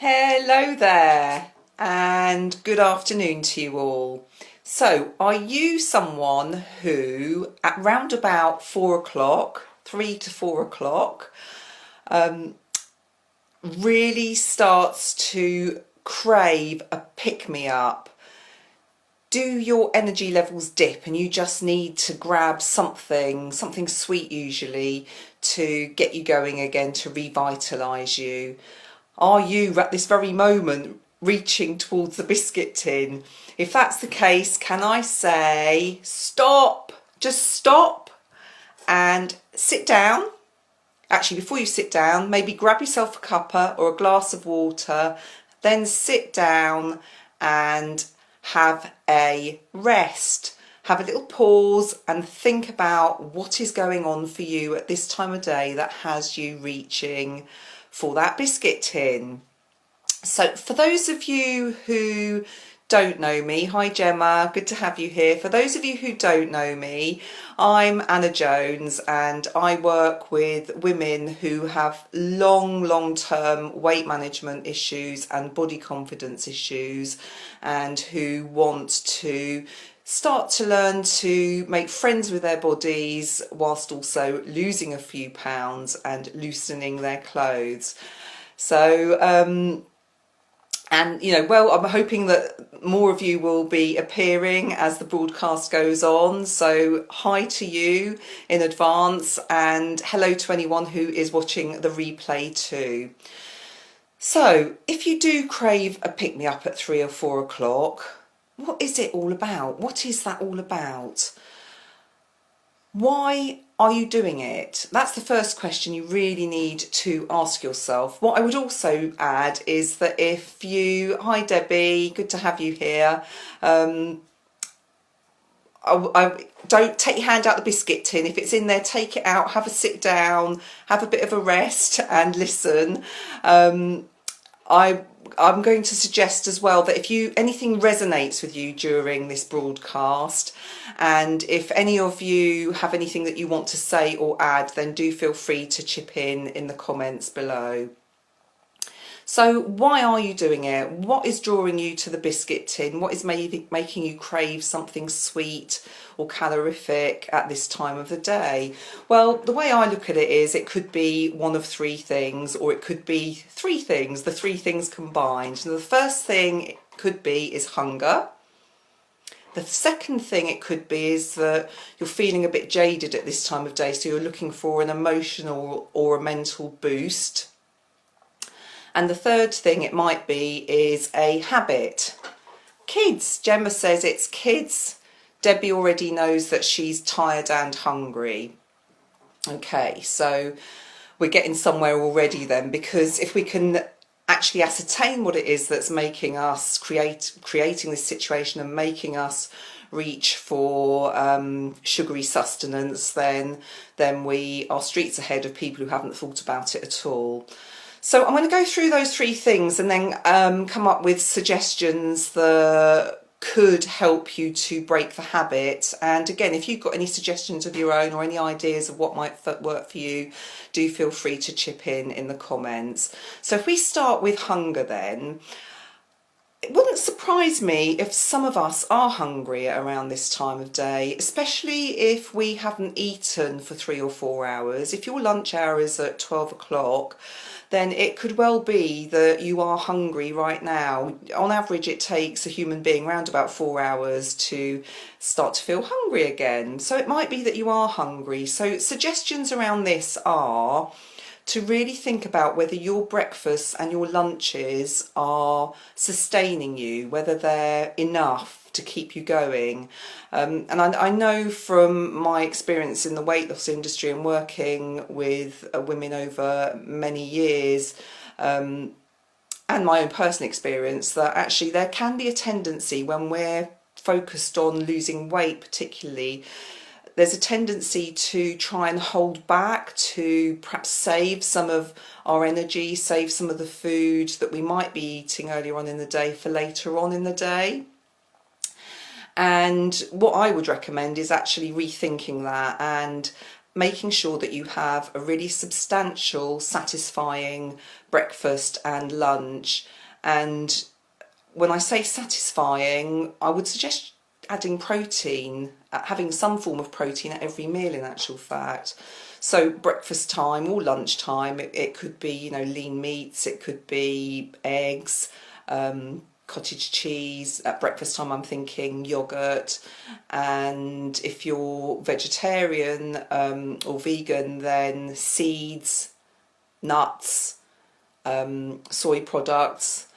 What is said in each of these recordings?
Hello there and good afternoon to you all. So are you someone who at round about 4 o'clock, 3 to 4 o'clock, really starts to crave a pick-me-up? Do your energy levels dip and you just need to grab something sweet usually to get you going again, to revitalise you? Are you at this very moment reaching towards the biscuit tin? If that's the case, can I say stop? Just stop and sit down. Actually, before you sit down, maybe grab yourself a cuppa or a glass of water, then sit down and have a rest. Have a little pause and think about what is going on for you at this time of day that has you reaching for that biscuit tin. So for those of you who don't know me, hi Gemma, good to have you here. For those of you who don't know me, I'm Anna Jones and I work with women who have long-term weight management issues and body confidence issues, and who want to start to learn to make friends with their bodies whilst also losing a few pounds and loosening their clothes. So I'm hoping that more of you will be appearing as the broadcast goes on. So hi to you in advance, and hello to anyone who is watching the replay too. So if you do crave a pick-me-up at 3 or 4 o'clock, what is it all about? What is that all about? Why are you doing it? That's the first question you really need to ask yourself. What I would also add is that if you, hi Debbie, good to have you here. I don't take your hand out the biscuit tin. If it's in there, take it out, have a sit down, have a bit of a rest and listen. I'm going to suggest as well that if anything resonates with you during this broadcast, and if any of you have anything that you want to say or add, then do feel free to chip in the comments below. So why are you doing it? What is drawing you to the biscuit tin? What is maybe making you crave something sweet or calorific at this time of the day? Well, the way I look at it is it could be one of three things, or it could be three things, the three things combined. So the first thing it could be is hunger. The second thing it could be is that you're feeling a bit jaded at this time of day, so you're looking for an emotional or a mental boost. And the third thing it might be is a habit. Kids, Gemma says it's kids. Debbie already knows that she's tired and hungry. Okay, so we're getting somewhere already then, because if we can actually ascertain what it is that's making us creating this situation and making us reach for sugary sustenance, then we are streets ahead of people who haven't thought about it at all. So I'm going to go through those three things and then come up with suggestions that could help you to break the habit. And again, if you've got any suggestions of your own or any ideas of what might work for you, do feel free to chip in the comments. So if we start with hunger then, it wouldn't surprise me if some of us are hungry around this time of day, especially if we haven't eaten for 3 or 4 hours. If your lunch hour is at 12 o'clock, then it could well be that you are hungry right now. On average, it takes a human being around about 4 hours to start to feel hungry again. So it might be that you are hungry. So suggestions around this are to really think about whether your breakfasts and your lunches are sustaining you, whether they're enough to keep you going. And I know from my experience in the weight loss industry and working with women over many years, and my own personal experience, that actually there can be a tendency when we're focused on losing weight particularly, there's a tendency to try and hold back, to perhaps save some of our energy, save some of the food that we might be eating earlier on in the day for later on in the day. And what I would recommend is actually rethinking that and making sure that you have a really substantial, satisfying breakfast and lunch. And when I say satisfying, I would suggest adding protein, having some form of protein at every meal in actual fact. So breakfast time or lunch time, it could be, you know, lean meats, it could be eggs, cottage cheese. At breakfast time I'm thinking yogurt, and if you're vegetarian or vegan, then seeds, nuts, soy products.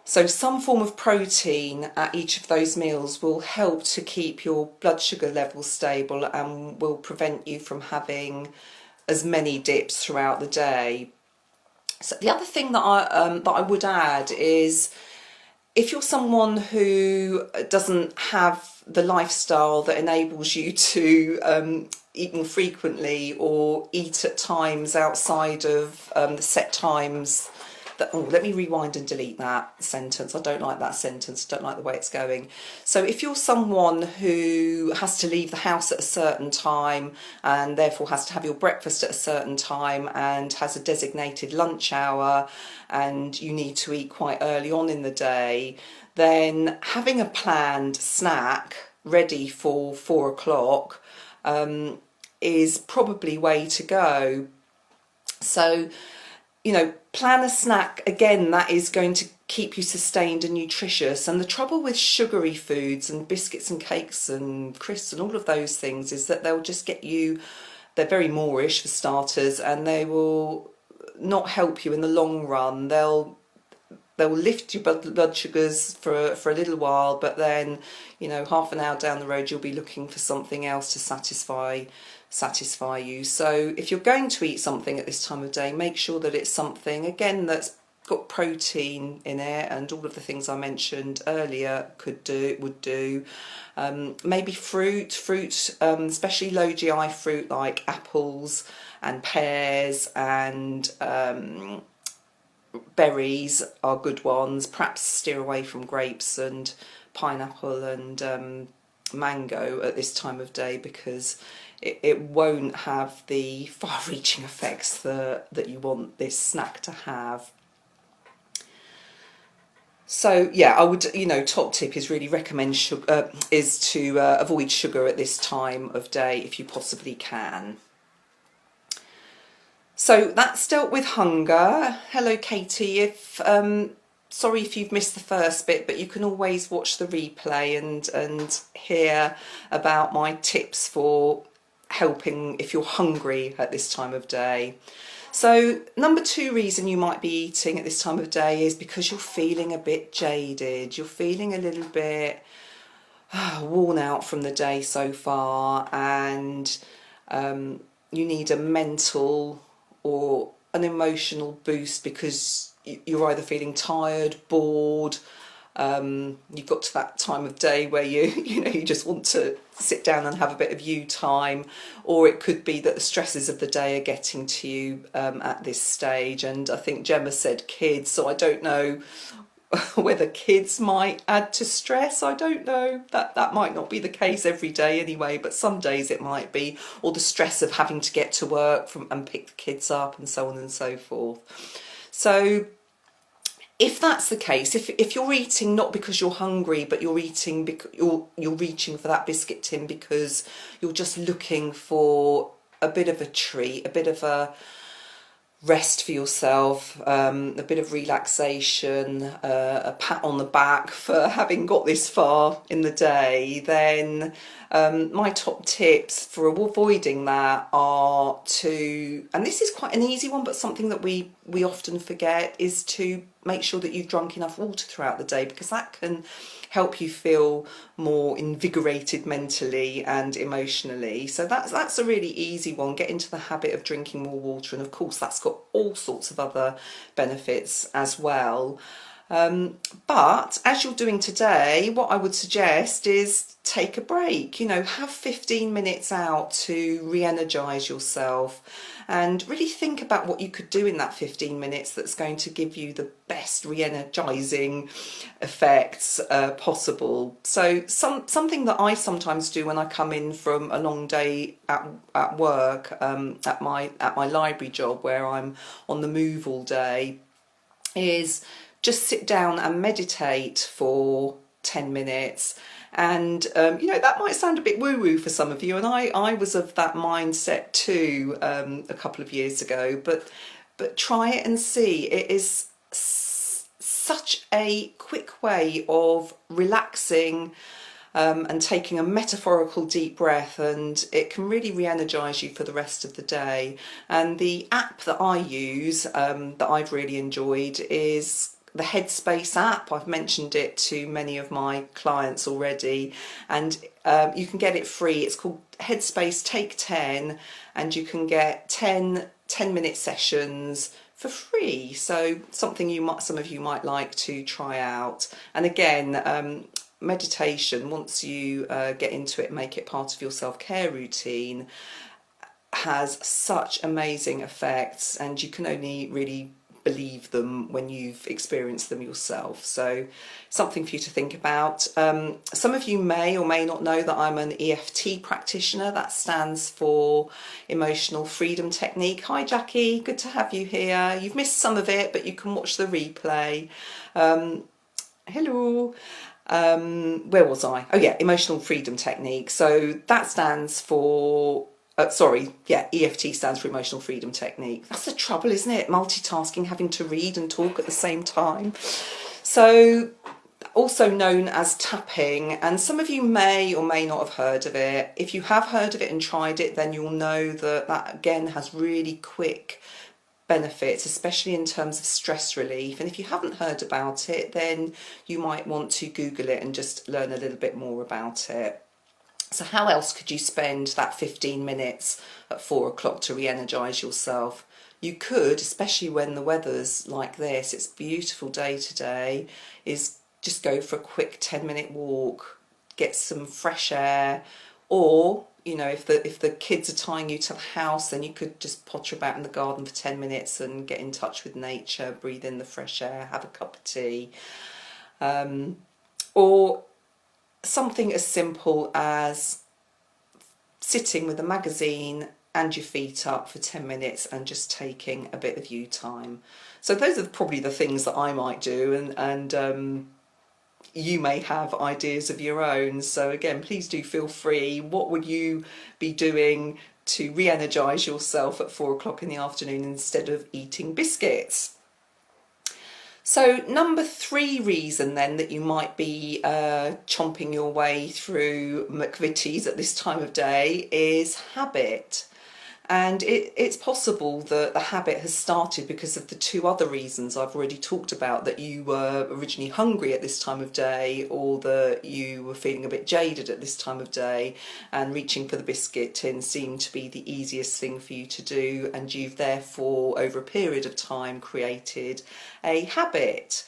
So some form of protein at each of those meals will help to keep your blood sugar levels stable and will prevent you from having as many dips throughout the day. So the other thing that I would add is, if you're someone who doesn't have the lifestyle that enables you to eat more frequently or eat at times outside of the set times that, oh, let me rewind and delete that sentence. I don't like that sentence. I don't like the way it's going. So if you're someone who has to leave the house at a certain time and therefore has to have your breakfast at a certain time and has a designated lunch hour and you need to eat quite early on in the day, then having a planned snack ready for 4 o'clock is probably way to go. So, you know, plan a snack, again, that is going to keep you sustained and nutritious. And the trouble with sugary foods and biscuits and cakes and crisps and all of those things is that they'll just get you, they're very moreish for starters, and they will not help you in the long run. They'll lift your blood sugars for a little while, but then, you know, half an hour down the road you'll be looking for something else to satisfy you. So if you're going to eat something at this time of day, make sure that it's something, again, that's got protein in it, and all of the things I mentioned earlier would do. Maybe fruit, especially low GI fruit like apples and pears and berries are good ones. Perhaps steer away from grapes and pineapple and mango at this time of day, because it won't have the far-reaching effects that you want this snack to have. So yeah, I would, you know, top tip is really recommend is to avoid sugar at this time of day if you possibly can. So that's dealt with hunger. Hello Katie, sorry if you've missed the first bit, but you can always watch the replay and hear about my tips for helping if you're hungry at this time of day. So number 2 reason you might be eating at this time of day is because you're feeling a bit jaded. You're feeling a little bit worn out from the day so far, and you need a mental or an emotional boost because you're either feeling tired, bored, you've got to that time of day where you just want to sit down and have a bit of you time, or it could be that the stresses of the day are getting to you at this stage. And I think Gemma said kids, so I don't know whether kids might add to stress. I don't know, that might not be the case every day anyway, but some days it might be, or the stress of having to get to work and pick the kids up and so on and so forth. So if that's the case, if you're eating not because you're hungry, but you're eating because you're reaching for that biscuit tin because you're just looking for a bit of a treat, a bit of a rest for yourself, a bit of relaxation, a pat on the back for having got this far in the day, then my top tips for avoiding that are to, and this is quite an easy one, but something that we often forget, is to make sure that you've drunk enough water throughout the day, because that can help you feel more invigorated mentally and emotionally. So that's a really easy one. Get into the habit of drinking more water, and of course that's got all sorts of other benefits as well. But as you're doing today, what I would suggest is take a break, have 15 minutes out to re-energize yourself and really think about what you could do in that 15 minutes that's going to give you the best re-energizing effects possible. So something that I sometimes do when I come in from a long day at work, at my library job where I'm on the move all day, is just sit down and meditate for 10 minutes. And that might sound a bit woo-woo for some of you, and I was of that mindset too a couple of years ago, but try it and see. It is such a quick way of relaxing and taking a metaphorical deep breath, and it can really re-energize you for the rest of the day. And the app that I use, that I've really enjoyed, is the Headspace app. I've mentioned it to many of my clients already, and you can get it free. It's called Headspace Take 10, and you can get 10-minute sessions for free. So something some of you might like to try out. And again, meditation, once you get into it, make it part of your self-care routine, has such amazing effects, and you can only really believe them when you've experienced them yourself. So something for you to think about. Some of you may or may not know that I'm an EFT practitioner. That stands for Emotional Freedom Technique. Hi Jackie, good to have you here. You've missed some of it, but you can watch the replay. Hello. Where was I? Oh yeah, Emotional Freedom Technique. So that stands for EFT stands for Emotional Freedom Technique. That's the trouble, isn't it? Multitasking, having to read and talk at the same time. So also known as tapping, and some of you may or may not have heard of it. If you have heard of it and tried it, then you'll know that again has really quick benefits, especially in terms of stress relief. And if you haven't heard about it, then you might want to Google it and just learn a little bit more about it. So how else could you spend that 15 minutes at 4 o'clock to re-energize yourself? You could, especially when the weather's like this, it's a beautiful day today, is just go for a quick 10-minute walk, get some fresh air, or if the kids are tying you to the house, then you could just potter about in the garden for 10 minutes and get in touch with nature, breathe in the fresh air, have a cup of tea. Or something as simple as sitting with a magazine and your feet up for 10 minutes and just taking a bit of you time. So those are probably the things that I might do, and you may have ideas of your own. So again, please do feel free. What would you be doing to re-energize yourself at 4 o'clock in the afternoon instead of eating biscuits? So number 3 reason then that you might be chomping your way through McVitie's at this time of day is habit. And it's possible that the habit has started because of the 2 other reasons I've already talked about, that you were originally hungry at this time of day, or that you were feeling a bit jaded at this time of day, and reaching for the biscuit tin seemed to be the easiest thing for you to do, and you've therefore over a period of time created a habit.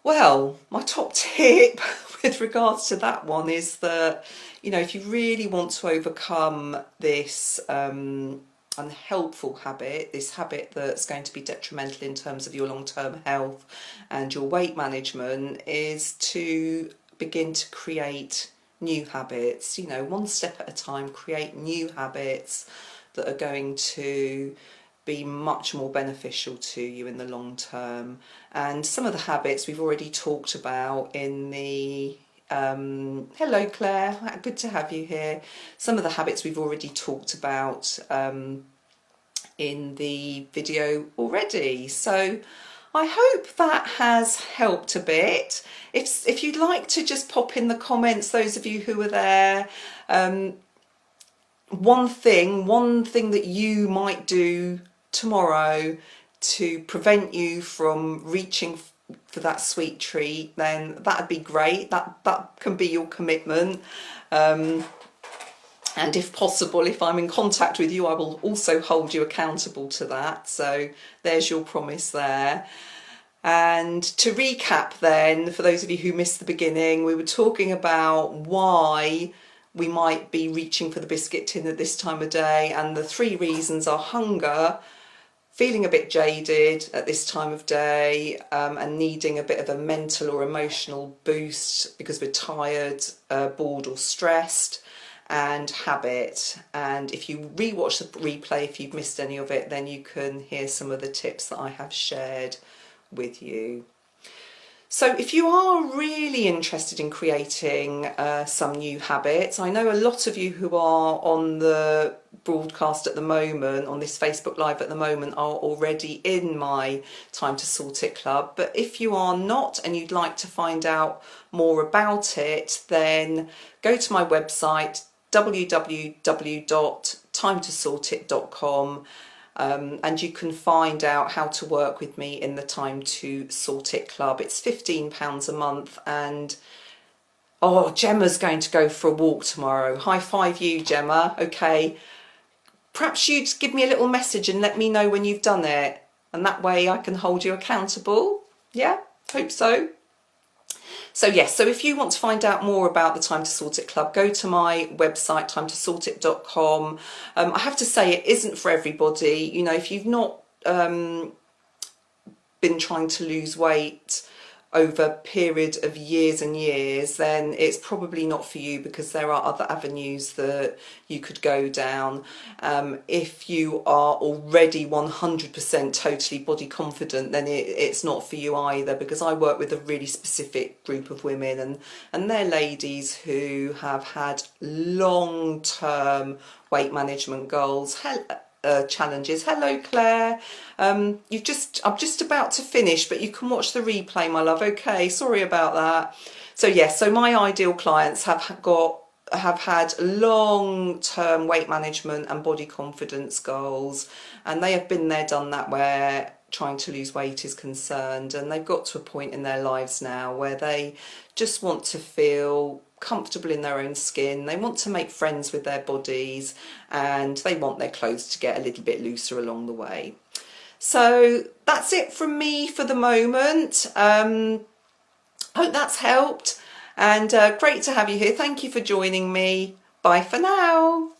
Well, my top tip with regards to that one is that, if you really want to overcome this unhelpful habit, this habit that's going to be detrimental in terms of your long-term health and your weight management, is to begin to create new habits. One step at a time, create new habits that are going to be much more beneficial to you in the long term. And some of the habits we've already talked about in the hello Claire, good to have you here. Some of the habits we've already talked about in the video already. So I hope that has helped a bit. If you'd like to just pop in the comments, those of you who are there, one thing that you might do tomorrow to prevent you from reaching for that sweet treat, then that'd be great. That can be your commitment. And if possible, if I'm in contact with you, I will also hold you accountable to that. So there's your promise there. And to recap then, for those of you who missed the beginning, we were talking about why we might be reaching for the biscuit tin at this time of day, and the 3 reasons are hunger, feeling a bit jaded at this time of day, and needing a bit of a mental or emotional boost because we're tired, bored or stressed, and habit. And if you rewatch the replay, if you've missed any of it, then you can hear some of the tips that I have shared with you. So if you are really interested in creating some new habits, I know a lot of you who are on the broadcast at the moment, on this Facebook Live at the moment, are already in my Time to Sort It club. But if you are not and you'd like to find out more about it, then go to my website, www.timetosortit.com. And you can find out how to work with me in the Time to Sort It club. It's £15 a month, and oh, Gemma's going to go for a walk tomorrow. High five you, Gemma. Okay, perhaps you'd give me a little message and let me know when you've done it, and that way I can hold you accountable. Yeah, hope so. So yes, so if you want to find out more about the Time to Sort It club, go to my website, timetosortit.com. I have to say, it isn't for everybody. You know, if you've not been trying to lose weight over a period of years and years, then it's probably not for you, because there are other avenues that you could go down. If you are already 100% totally body confident, then it's not for you either, because I work with a really specific group of women, and they're ladies who have had long-term weight management goals, challenges. Hello, Claire. I'm just about to finish, but you can watch the replay, my love. Okay, sorry about that. So yes, so my ideal clients have had long-term weight management and body confidence goals, and they have been there, done that, where trying to lose weight is concerned, and they've got to a point in their lives now where they just want to feel comfortable in their own skin. They want to make friends with their bodies, and they want their clothes to get a little bit looser along the way. So that's it from me for the moment. Hope that's helped, and great to have you here. Thank you for joining me. Bye for now.